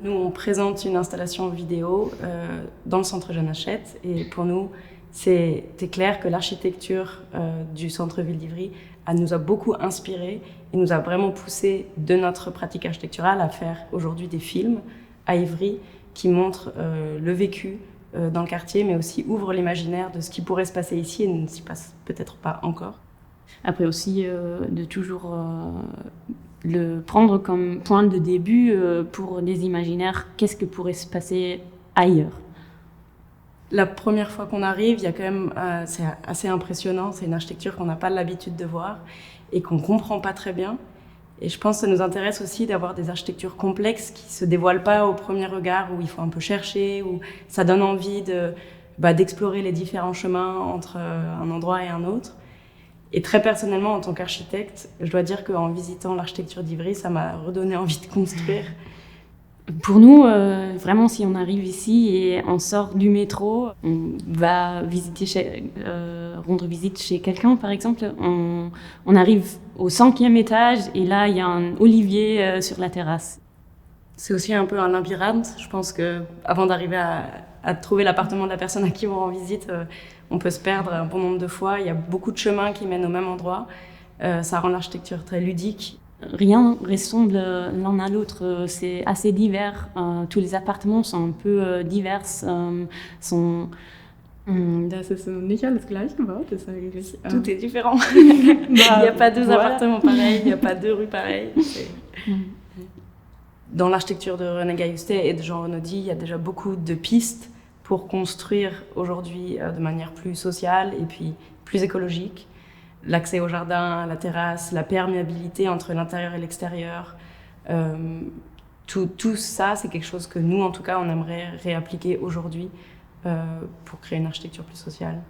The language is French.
Nous, on présente une installation vidéo dans le centre Jeanne Hachette. Et pour nous, c'était clair que l'architecture du centre-ville d'Ivry nous a beaucoup inspiré et nous a vraiment poussé de notre pratique architecturale à faire aujourd'hui des films à Ivry qui montrent le vécu dans le quartier, mais aussi ouvrent l'imaginaire de ce qui pourrait se passer ici et ne s'y passe peut-être pas encore. Après aussi, de toujours le prendre comme point de début pour les imaginaires, qu'est-ce que pourrait se passer ailleurs? La première fois qu'on arrive, il y a quand même, c'est assez impressionnant, c'est une architecture qu'on n'a pas l'habitude de voir et qu'on ne comprend pas très bien. Et je pense que ça nous intéresse aussi d'avoir des architectures complexes qui ne se dévoilent pas au premier regard, où il faut un peu chercher, où ça donne envie d'explorer les différents chemins entre un endroit et un autre. Et très personnellement, en tant qu'architecte, je dois dire qu'en visitant l'architecture d'Ivry, ça m'a redonné envie de construire. Pour nous, vraiment, si on arrive ici et on sort du métro, on va rendre visite chez quelqu'un, par exemple, on arrive au 5e étage et là, il y a un olivier sur la terrasse. C'est aussi un peu un labyrinthe. Je pense qu'avant d'arriver à trouver l'appartement de la personne à qui on rend visite, on peut se perdre un bon nombre de fois. Il y a beaucoup de chemins qui mènent au même endroit. Ça rend l'architecture très ludique. Rien ressemble l'un à l'autre, c'est assez divers. Tous les appartements sont un peu divers. Das ist nicht alles gleich gebaut, ist eigentlich. Tout est différent. Il n'y a pas deux appartements pareils, il n'y a pas deux rues pareilles. Dans l'architecture de René Gaillustet et de Jean Renaudy, il y a déjà beaucoup de pistes pour construire aujourd'hui de manière plus sociale et puis plus écologique. L'accès au jardin, à la terrasse, la perméabilité entre l'intérieur et l'extérieur. Tout ça, c'est quelque chose que nous, en tout cas, on aimerait réappliquer aujourd'hui pour créer une architecture plus sociale.